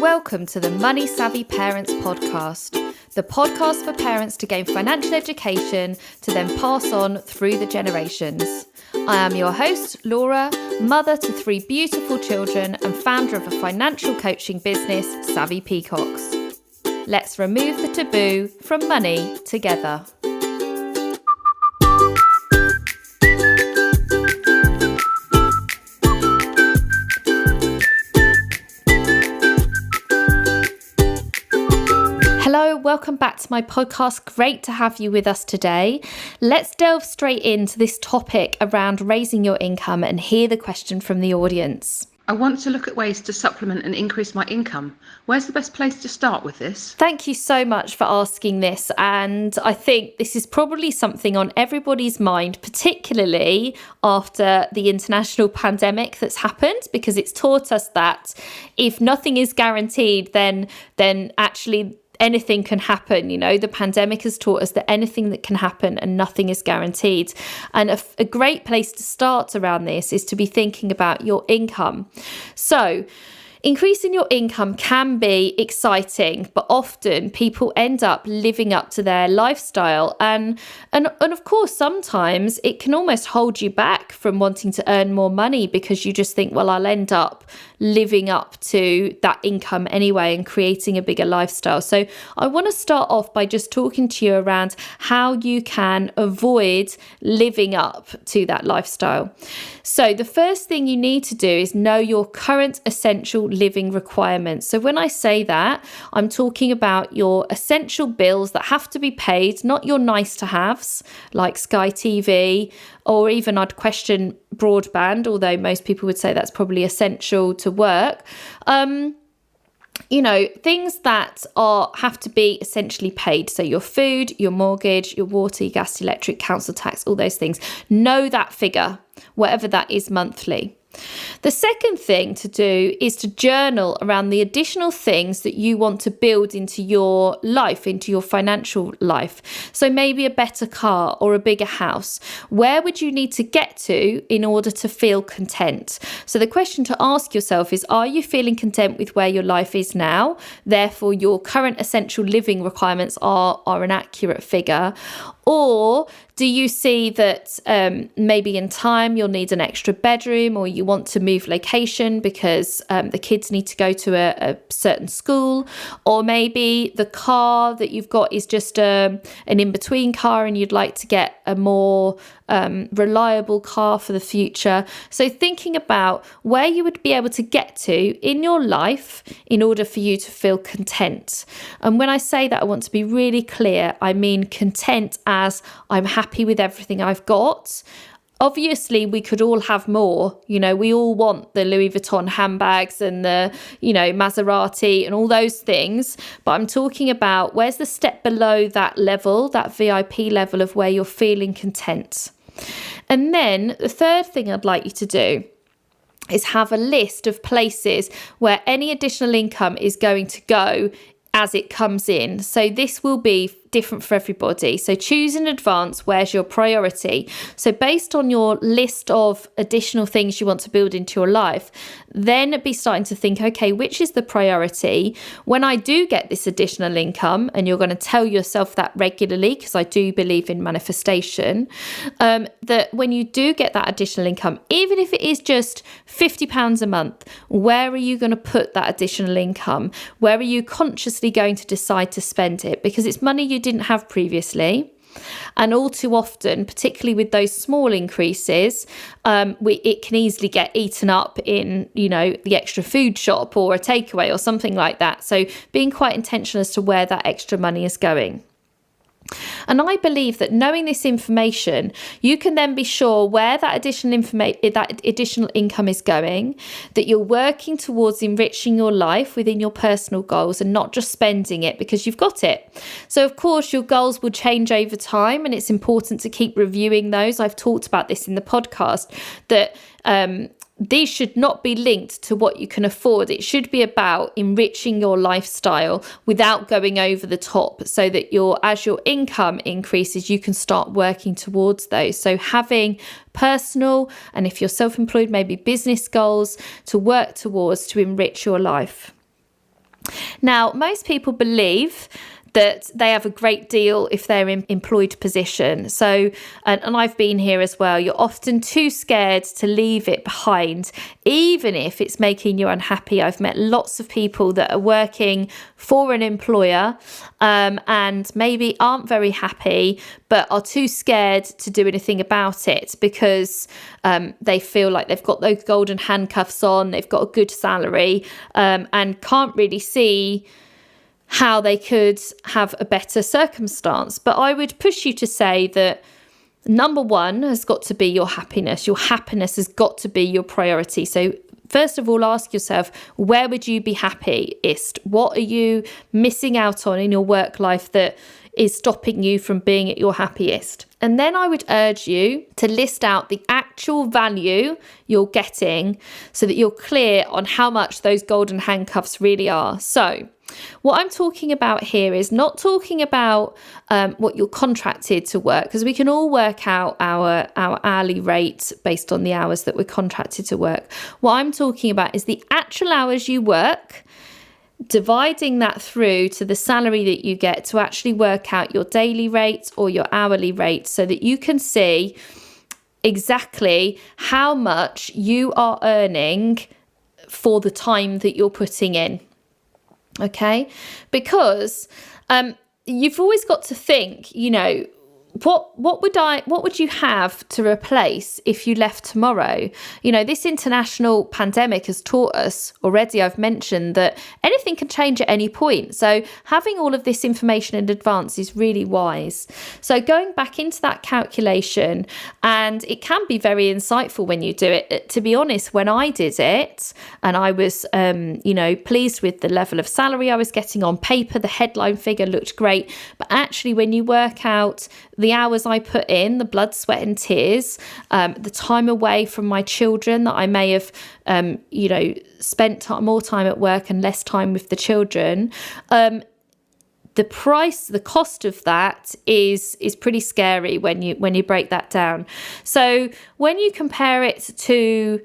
Welcome to the Money Savvy Parents Podcast, the podcast for parents to gain financial education to then pass on through the generations. I am your host, Laura, mother to 3 beautiful children and founder of a financial coaching business, Savvy Peacocks. Let's remove the taboo from money together. Hello, welcome back to my podcast. Great to have you with us today. Let's delve straight into this topic around raising your income and hear the question from the audience. I want to look at ways to supplement and increase my income. Where's the best place to start with this? Thank you so much for asking this. And I think this is probably something on everybody's mind, particularly after the international pandemic that's happened, because it's taught us that if nothing is guaranteed, then actually anything can happen. You know, the pandemic has taught us that anything that can happen and nothing is guaranteed. And a great place to start around this is to be thinking about your income. So increasing your income can be exciting, but often people end up living up to their lifestyle. And of course, sometimes it can almost hold you back from wanting to earn more money because you just think, well, I'll end up living up to that income anyway and creating a bigger lifestyle. So I want to start off by just talking to you around how you can avoid living up to that lifestyle. So the first thing you need to do is know your current essential living requirements. So when I say that, I'm talking about your essential bills that have to be paid, not your nice to haves like Sky TV, or even I'd question broadband, although most people would say that's probably essential to work. You know, things that have to be essentially paid. So your food, your mortgage, your water, your gas, electric, council tax, all those things. Know that figure, whatever that is monthly. The second thing to do is to journal around the additional things that you want to build into your life, into your financial life. So maybe a better car or a bigger house. Where would you need to get to in order to feel content? So the question to ask yourself is, are you feeling content with where your life is now? Therefore, your current essential living requirements are an accurate figure. Or do you see that maybe in time you'll need an extra bedroom, or you want to move location because the kids need to go to a certain school? Or maybe the car that you've got is just an in-between car and you'd like to get a more reliable car for the future. So thinking about where you would be able to get to in your life in order for you to feel content. And when I say that, I want to be really clear. I mean content as I'm happy with everything I've got. Obviously, we could all have more. You know, we all want the Louis Vuitton handbags and the, Maserati and all those things. But I'm talking about where's the step below that level, that VIP level of where you're feeling content. And then the third thing I'd like you to do is have a list of places where any additional income is going to go as it comes in. So this will be different for everybody. So choose in advance where's your priority. So based on your list of additional things you want to build into your life, then be starting to think, okay, which is the priority? When I do get this additional income, and you're going to tell yourself that regularly, because I do believe in manifestation, that when you do get that additional income, even if it is just £50 a month, where are you going to put that additional income? Where are you consciously going to decide to spend it? Because it's money you didn't have previously. And all too often, particularly with those small increases, it can easily get eaten up in, the extra food shop or a takeaway or something like that. So being quite intentional as to where that extra money is going. And I believe that knowing this information, you can then be sure where that additional income is going, that you're working towards enriching your life within your personal goals and not just spending it because you've got it. So of course, your goals will change over time, and it's important to keep reviewing those. I've talked about this in the podcast, that these should not be linked to what you can afford. It should be about enriching your lifestyle without going over the top, so that as your income increases, you can start working towards those. So having personal, and if you're self-employed, maybe business goals to work towards to enrich your life. Now, most people believe that they have a great deal if they're in employed position. So, and I've been here as well, you're often too scared to leave it behind, even if it's making you unhappy. I've met lots of people that are working for an employer and maybe aren't very happy, but are too scared to do anything about it because they feel like they've got those golden handcuffs on, they've got a good salary, and can't really see how they could have a better circumstance. But I would push you to say that number one has got to be your happiness. Your happiness has got to be your priority. So first of all, ask yourself, where would you be happiest? What are you missing out on in your work life that is stopping you from being at your happiest? And then I would urge you to list out the actual value you're getting so that you're clear on how much those golden handcuffs really are. So what I'm talking about here is not talking about what you're contracted to work, because we can all work out our hourly rate based on the hours that we're contracted to work. What I'm talking about is the actual hours you work, dividing that through to the salary that you get to actually work out your daily rate or your hourly rate so that you can see exactly how much you are earning for the time that you're putting in. Okay, because you've always got to think, what would you have to replace if you left tomorrow? This international pandemic has taught us already, I've mentioned, that anything can change at any point. So having all of this information in advance is really wise. So going back into that calculation, and it can be very insightful when you do it. To be honest, when I did it and I was, pleased with the level of salary I was getting on paper, the headline figure looked great. But actually, when you work out the hours I put in, the blood, sweat and tears, the time away from my children that I may have, spent more time at work and less time with the children, the cost of that is pretty scary when you break that down. So when you compare it to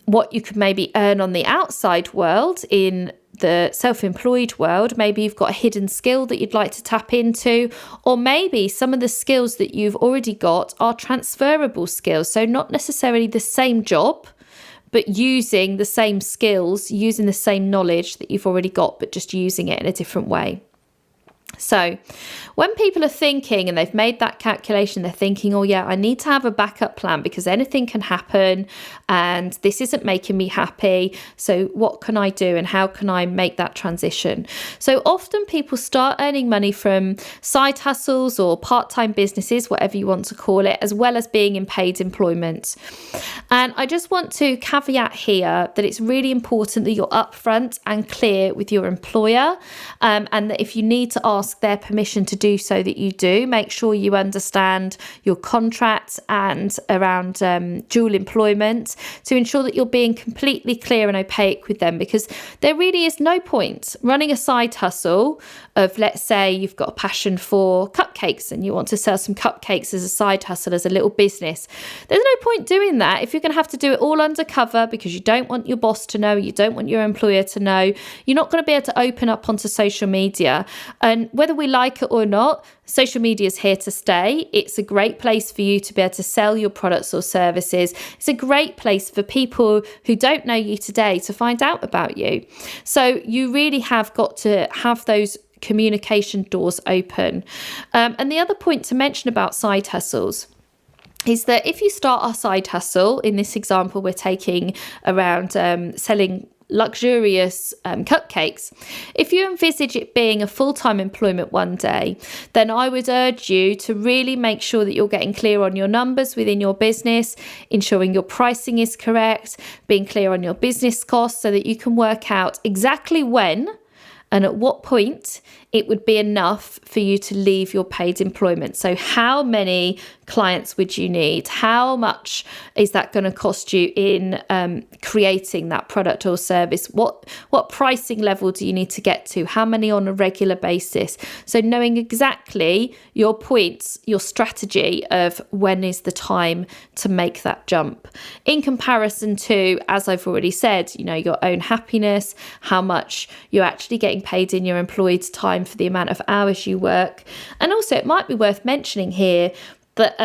what you could maybe earn on the outside world in the self-employed world, maybe you've got a hidden skill that you'd like to tap into, or maybe some of the skills that you've already got are transferable skills. So not necessarily the same job, but using the same skills, using the same knowledge that you've already got, but just using it in a different way. So when people are thinking and they've made that calculation, they're thinking, oh yeah, I need to have a backup plan because anything can happen and this isn't making me happy. So what can I do and how can I make that transition? So often people start earning money from side hustles or part-time businesses, whatever you want to call it, as well as being in paid employment. And I just want to caveat here that it's really important that you're upfront and clear with your employer, and that if you need to ask their permission to do so, that you do. Make sure you understand your contract and around dual employment to ensure that you're being completely clear and opaque with them, because there really is no point running a side hustle of, let's say you've got a passion for cupcakes and you want to sell some cupcakes as a side hustle, as a little business. There's no point doing that if you're going to have to do it all undercover because you don't want your boss to know, you don't want your employer to know. You're not going to be able to open up onto social media. And whether we like it or not, social media is here to stay. It's a great place for you to be able to sell your products or services. It's a great place for people who don't know you today to find out about you. So you really have got to have those communication doors open. And the other point to mention about side hustles is that if you start a side hustle, in this example we're taking around selling luxurious cupcakes, if you envisage it being a full-time employment one day, then I would urge you to really make sure that you're getting clear on your numbers within your business, ensuring your pricing is correct, being clear on your business costs so that you can work out exactly when and at what point it would be enough for you to leave your paid employment. So how many clients would you need? How much is that going to cost you in creating that product or service? What pricing level do you need to get to? How many on a regular basis? So knowing exactly your points, your strategy of when is the time to make that jump. In comparison to, as I've already said, your own happiness, how much you're actually getting paid in your employed time for the amount of hours you work. And also it might be worth mentioning here that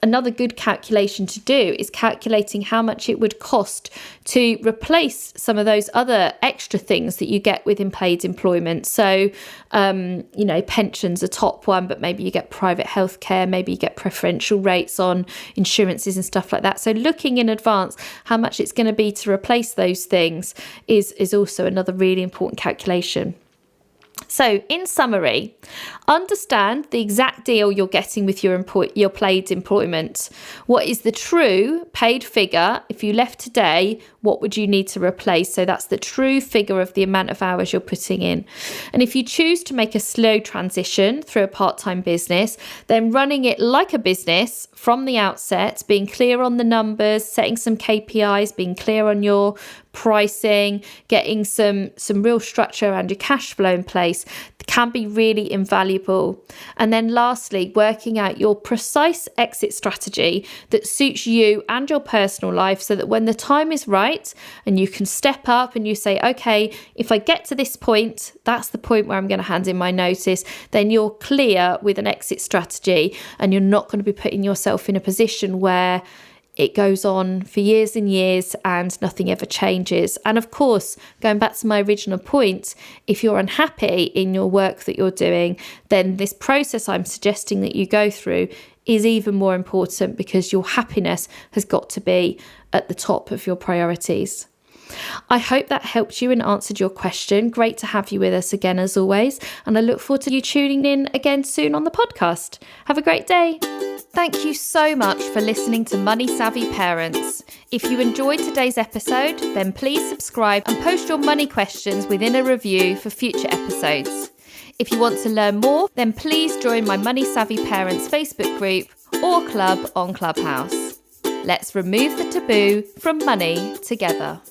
another good calculation to do is calculating how much it would cost to replace some of those other extra things that you get within paid employment. So, pensions are top one, but maybe you get private healthcare, maybe you get preferential rates on insurances and stuff like that. So looking in advance how much it's going to be to replace those things is also another really important calculation. So in summary, understand the exact deal you're getting with your paid employment. What is the true paid figure? If you left today, what would you need to replace? So that's the true figure of the amount of hours you're putting in. And if you choose to make a slow transition through a part-time business, then running it like a business from the outset, being clear on the numbers, setting some KPIs, being clear on your pricing, getting some real structure around your cash flow in place can be really invaluable. And then lastly, working out your precise exit strategy that suits you and your personal life so that when the time is right and you can step up and you say, okay, if I get to this point, that's the point where I'm going to hand in my notice, then you're clear with an exit strategy and you're not going to be putting yourself in a position where it goes on for years and years and nothing ever changes. And of course, going back to my original point, if you're unhappy in your work that you're doing, then this process I'm suggesting that you go through is even more important because your happiness has got to be at the top of your priorities. I hope that helped you and answered your question. Great to have you with us again as always. And I look forward to you tuning in again soon on the podcast. Have a great day. Thank you so much for listening to Money Savvy Parents. If you enjoyed today's episode, then please subscribe and post your money questions within a review for future episodes. If you want to learn more, then please join my Money Savvy Parents Facebook group or club on Clubhouse. Let's remove the taboo from money together.